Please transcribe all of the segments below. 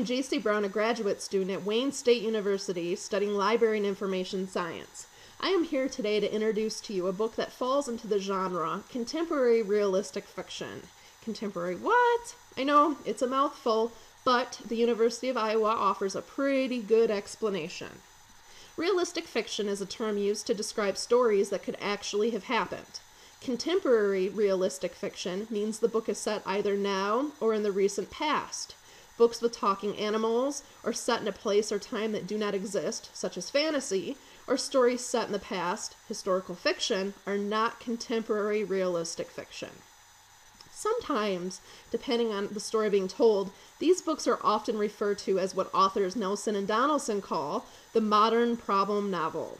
am J.C. Brown, a graduate student at Wayne State University studying library and information science. I am here today to introduce to you a book that falls into the genre contemporary realistic fiction. Contemporary what? I know, it's a mouthful, but the University of Iowa offers a pretty good explanation. Realistic fiction is a term used to describe stories that could actually have happened. Contemporary realistic fiction means the book is set either now or in the recent past. Books with talking animals, or set in a place or time that do not exist, such as fantasy, or stories set in the past, historical fiction, are not contemporary realistic fiction. Sometimes, depending on the story being told, these books are often referred to as what authors Nelson and Donaldson call the modern problem novel.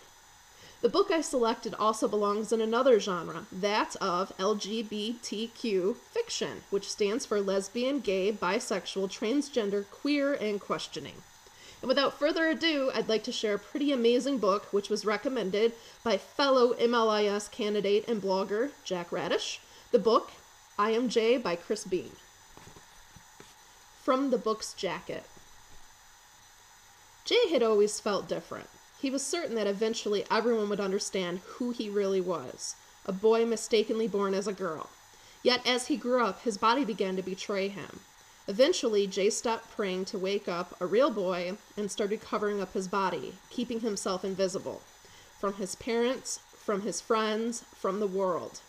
The book I selected also belongs in another genre, that of LGBTQ fiction, which stands for lesbian, gay, bisexual, transgender, queer, and questioning. And without further ado, I'd like to share a pretty amazing book which was recommended by fellow MLIS candidate and blogger Jack Radish. The book, I Am Jay by Cris Beam. From the book's jacket. Jay had always felt different. He was certain that eventually everyone would understand who he really was, a boy mistakenly born as a girl. Yet as he grew up, his body began to betray him. Eventually, Jay stopped praying to wake up a real boy and started covering up his body, keeping himself invisible, from his parents, from his friends, from the world.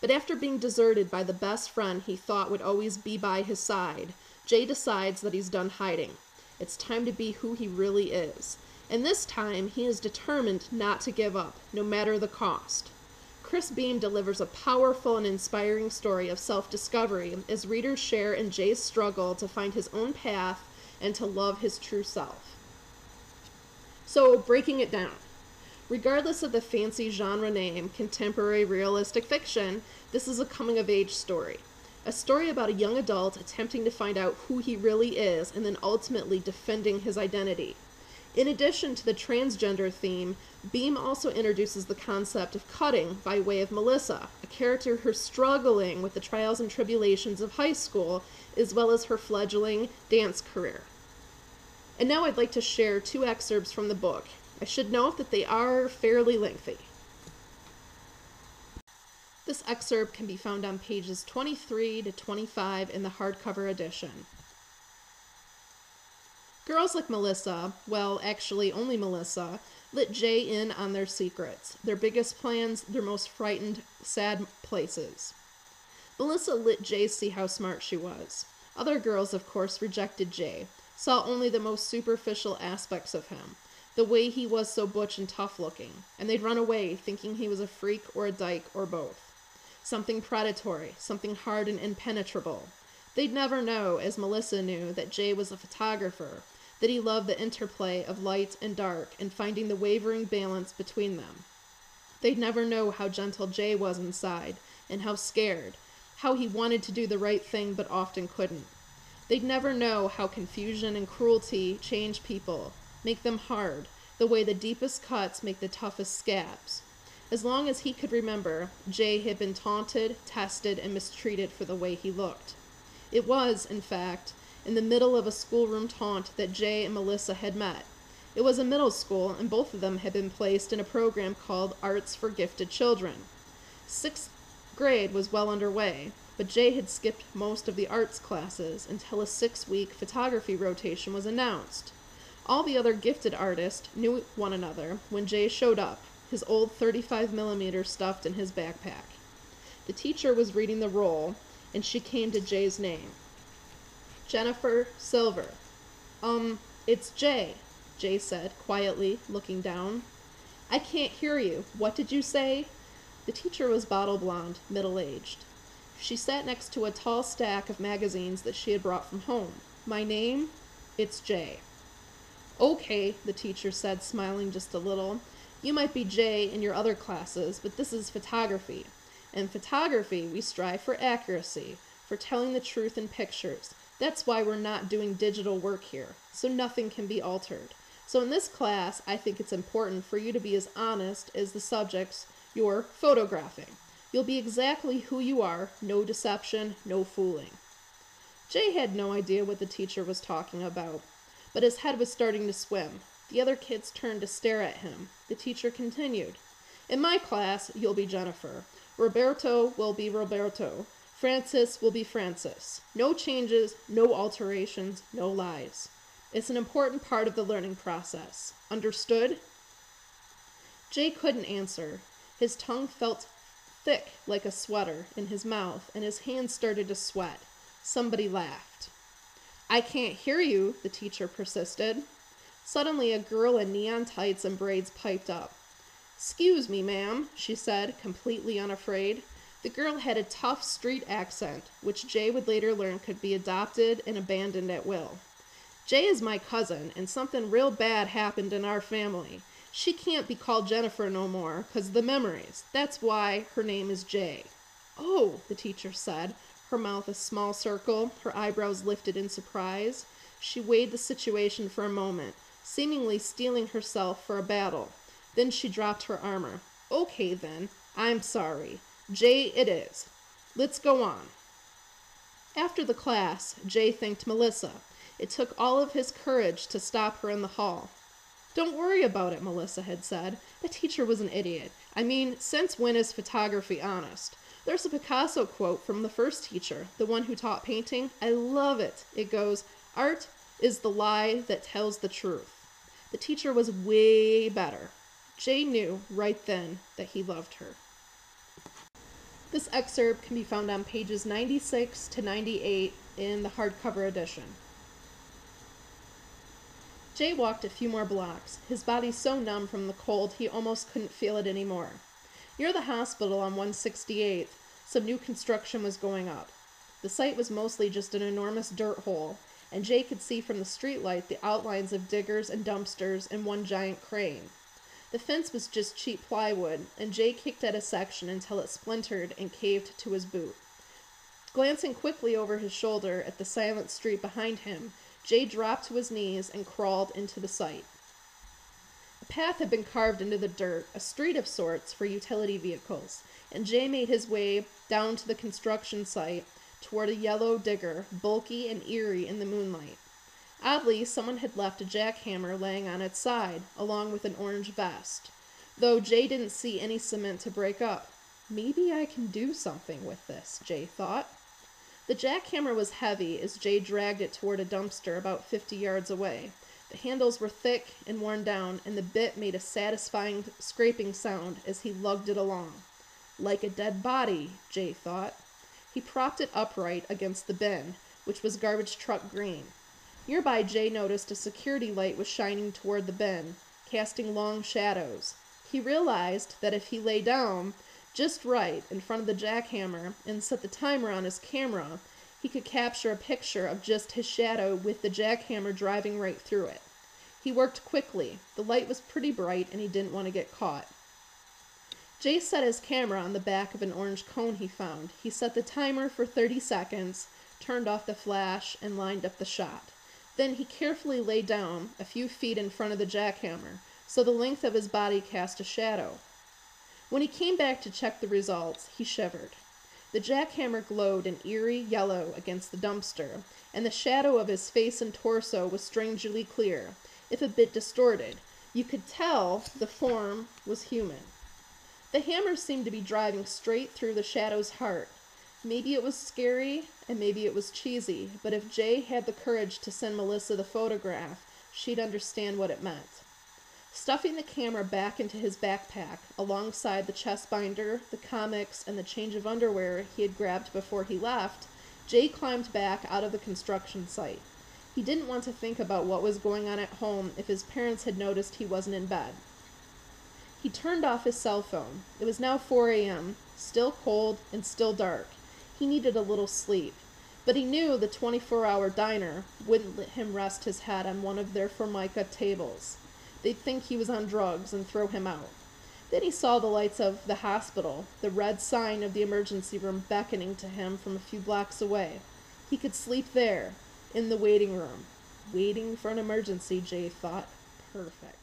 But after being deserted by the best friend he thought would always be by his side, Jay decides that he's done hiding. It's time to be who he really is. And this time, he is determined not to give up, no matter the cost. Cris Beam delivers a powerful and inspiring story of self-discovery as readers share in Jay's struggle to find his own path and to love his true self. So, breaking it down. Regardless of the fancy genre name, contemporary realistic fiction, this is a coming-of-age story. A story about a young adult attempting to find out who he really is and then ultimately defending his identity. In addition to the transgender theme, Beam also introduces the concept of cutting by way of Melissa, a character who's struggling with the trials and tribulations of high school, as well as her fledgling dance career. And now I'd like to share 2 excerpts from the book. I should note that they are fairly lengthy. This excerpt can be found on pages 23 to 25 in the hardcover edition. Girls like Melissa, well, actually only Melissa, let Jay in on their secrets, their biggest plans, their most frightened, sad places. Melissa let Jay see how smart she was. Other girls, of course, rejected Jay, saw only the most superficial aspects of him, the way he was so butch and tough-looking, and they'd run away thinking he was a freak or a dyke or both. Something predatory, something hard and impenetrable. They'd never know, as Melissa knew, that Jay was a photographer, that he loved the interplay of light and dark and finding the wavering balance between them. They'd never know how gentle Jay was inside, and how scared, how he wanted to do the right thing but often couldn't. They'd never know how confusion and cruelty change people, make them hard, the way the deepest cuts make the toughest scabs. As long as he could remember, Jay had been taunted, tested, and mistreated for the way he looked. It was, in fact, in the middle of a schoolroom taunt that Jay and Melissa had met. It was a middle school, and both of them had been placed in a program called Arts for Gifted Children. 6th grade was well underway, but Jay had skipped most of the arts classes until a 6-week photography rotation was announced. All the other gifted artists knew one another when Jay showed up, his old 35mm stuffed in his backpack. The teacher was reading the roll, and she came to Jay's name. Jennifer Silver. It's Jay, Jay said, quietly, looking down. I can't hear you. What did you say? The teacher was bottle blonde, middle-aged. She sat next to a tall stack of magazines that she had brought from home. My name? It's Jay. Okay, the teacher said, smiling just a little. You might be Jay in your other classes, but this is photography. In photography, we strive for accuracy, for telling the truth in pictures. That's why we're not doing digital work here, so nothing can be altered. So in this class, I think it's important for you to be as honest as the subjects you're photographing. You'll be exactly who you are, no deception, no fooling. Jay had no idea what the teacher was talking about, but his head was starting to swim. The other kids turned to stare at him. The teacher continued. In my class, you'll be Jennifer. Roberto will be Roberto. Francis will be Francis. No changes, no alterations, no lies. It's an important part of the learning process. Understood? Jay couldn't answer. His tongue felt thick like a sweater in his mouth, and his hands started to sweat. Somebody laughed. I can't hear you, the teacher persisted. Suddenly, a girl in neon tights and braids piped up. Excuse me, ma'am, she said, completely unafraid. The girl had a tough street accent, which Jay would later learn could be adopted and abandoned at will. Jay is my cousin, and something real bad happened in our family. She can't be called Jennifer no more, 'cause the memories. That's why her name is Jay. Oh, the teacher said, her mouth a small circle, her eyebrows lifted in surprise. She weighed the situation for a moment, seemingly steeling herself for a battle. Then she dropped her armor. Okay, then. I'm sorry. Jay it is. Let's go on. After the class, Jay thanked Melissa. It took all of his courage to stop her in the hall. Don't worry about it, Melissa had said. The teacher was an idiot. I mean, since when is photography honest? There's a Picasso quote from the first teacher, the one who taught painting. I love it. It goes, art is the lie that tells the truth. The teacher was way better. Jay knew right then that he loved her. This excerpt can be found on pages 96 to 98 in the hardcover edition. Jay walked a few more blocks, his body so numb from the cold he almost couldn't feel it anymore. Near the hospital on 168th, some new construction was going up. The site was mostly just an enormous dirt hole, and Jay could see from the streetlight the outlines of diggers and dumpsters and one giant crane. The fence was just cheap plywood, and Jay kicked at a section until it splintered and caved to his boot. Glancing quickly over his shoulder at the silent street behind him, Jay dropped to his knees and crawled into the site. A path had been carved into the dirt, a street of sorts for utility vehicles, and Jay made his way down to the construction site toward a yellow digger, bulky and eerie in the moonlight. Oddly, someone had left a jackhammer laying on its side, along with an orange vest, though Jay didn't see any cement to break up. Maybe I can do something with this, Jay thought. The jackhammer was heavy as Jay dragged it toward a dumpster about 50 yards away. The handles were thick and worn down, and the bit made a satisfying scraping sound as he lugged it along. Like a dead body, Jay thought. He propped it upright against the bin, which was garbage truck green. Nearby, Jay noticed a security light was shining toward the bin, casting long shadows. He realized that if he lay down just right in front of the jackhammer and set the timer on his camera, he could capture a picture of just his shadow with the jackhammer driving right through it. He worked quickly. The light was pretty bright and he didn't want to get caught. Jay set his camera on the back of an orange cone he found. He set the timer for 30 seconds, turned off the flash, and lined up the shot. Then he carefully lay down a few feet in front of the jackhammer, so the length of his body cast a shadow. When he came back to check the results, he shivered. The jackhammer glowed an eerie yellow against the dumpster, and the shadow of his face and torso was strangely clear, if a bit distorted. You could tell the form was human. The hammer seemed to be driving straight through the shadow's heart. Maybe it was scary, and maybe it was cheesy, but if Jay had the courage to send Melissa the photograph, she'd understand what it meant. Stuffing the camera back into his backpack, alongside the chest binder, the comics, and the change of underwear he had grabbed before he left, Jay climbed back out of the construction site. He didn't want to think about what was going on at home if his parents had noticed he wasn't in bed. He turned off his cell phone. It was now 4 a.m., still cold and still dark. He needed a little sleep, but he knew the 24-hour diner wouldn't let him rest his head on one of their Formica tables. They'd think he was on drugs and throw him out. Then he saw the lights of the hospital, the red sign of the emergency room beckoning to him from a few blocks away. He could sleep there, in the waiting room. Waiting for an emergency, Jay thought. Perfect.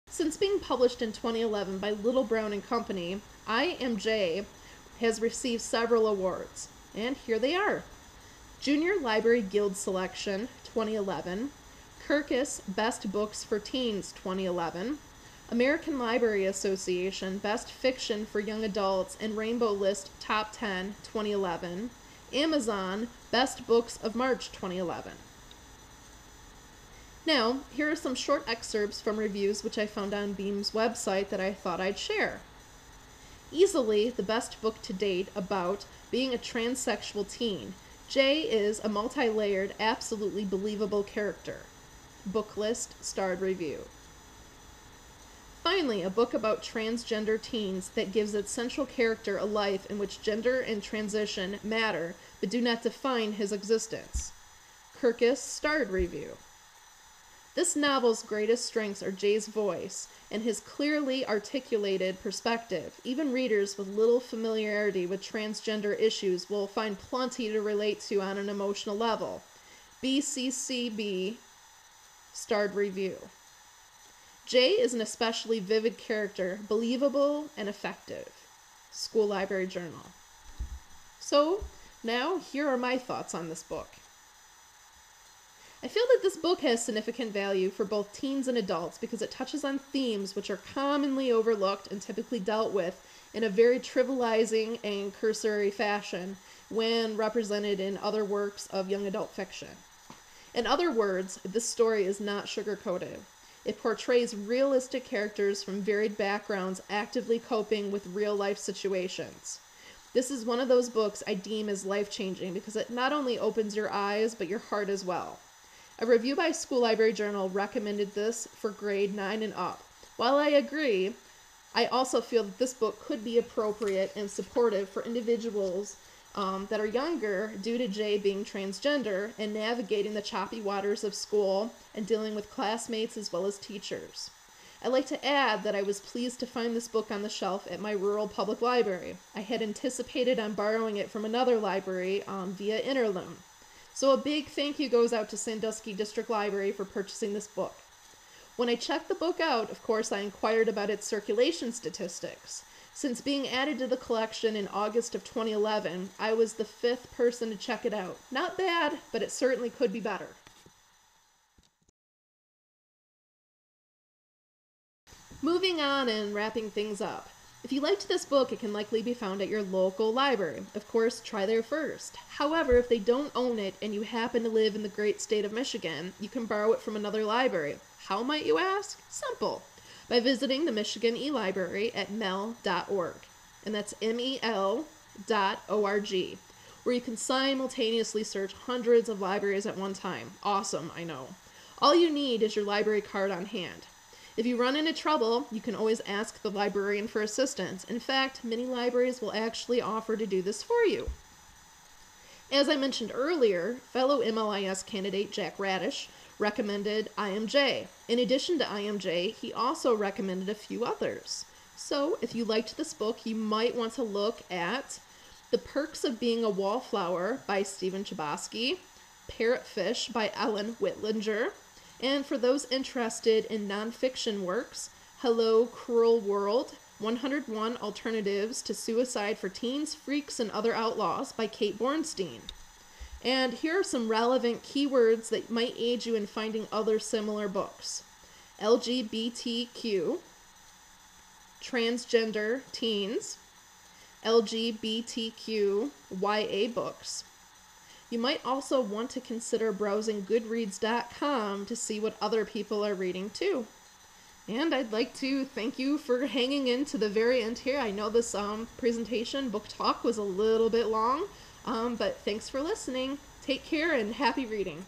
Since being published in 2011 by Little Brown and Company, I Am Jay has received several awards, and here they are. Junior Library Guild Selection 2011, Kirkus Best Books for Teens 2011, American Library Association Best Fiction for Young Adults and Rainbow List Top 10 2011, Amazon Best Books of March 2011. Now, here are some short excerpts from reviews which I found on Beam's website that I thought I'd share. Easily the best book to date about being a transsexual teen, Jay is a multi-layered, absolutely believable character. Book list, starred review. Finally, a book about transgender teens that gives its central character a life in which gender and transition matter but do not define his existence. Kirkus, starred review. This novel's greatest strengths are Jay's voice and his clearly articulated perspective. Even readers with little familiarity with transgender issues will find plenty to relate to on an emotional level. BCCB, starred review. Jay is an especially vivid character, believable and effective. School Library Journal. So, now here are my thoughts on this book. I feel that this book has significant value for both teens and adults because it touches on themes which are commonly overlooked and typically dealt with in a very trivializing and cursory fashion when represented in other works of young adult fiction. In other words, this story is not sugar-coated. It portrays realistic characters from varied backgrounds actively coping with real-life situations. This is one of those books I deem as life-changing because it not only opens your eyes, but your heart as well. A review by School Library Journal recommended this for grade 9 and up. While I agree, I also feel that this book could be appropriate and supportive for individuals that are younger due to Jay being transgender and navigating the choppy waters of school and dealing with classmates as well as teachers. I'd like to add that I was pleased to find this book on the shelf at my rural public library. I had anticipated on borrowing it from another library via Interloan. So a big thank you goes out to Sandusky District Library for purchasing this book. When I checked the book out, of course, I inquired about its circulation statistics. Since being added to the collection in August of 2011, I was the 5th person to check it out. Not bad, but it certainly could be better. Moving on and wrapping things up. If you liked this book, it can likely be found at your local library. Of course, try there first. However, if they don't own it and you happen to live in the great state of Michigan, you can borrow it from another library. How might you ask? Simple. By visiting the Michigan eLibrary at mel.org. And that's mel.org, where you can simultaneously search hundreds of libraries at one time. Awesome, I know. All you need is your library card on hand. If you run into trouble, you can always ask the librarian for assistance. In fact, many libraries will actually offer to do this for you. As I mentioned earlier, fellow MLIS candidate Jack Radish recommended I Am J. In addition to I Am J, he also recommended a few others. So, if you liked this book, you might want to look at The Perks of Being a Wallflower by Stephen Chbosky, Parrotfish by Ellen Whitlinger, and for those interested in nonfiction works, Hello, Cruel World, 101 Alternatives to Suicide for Teens, Freaks, and Other Outlaws by Kate Bornstein. And here are some relevant keywords that might aid you in finding other similar books. LGBTQ, transgender teens, LGBTQ YA books. You might also want to consider browsing Goodreads.com to see what other people are reading too. And I'd like to thank you for hanging in to the very end here. I know this presentation, book talk, was a little bit long, but thanks for listening. Take care and happy reading.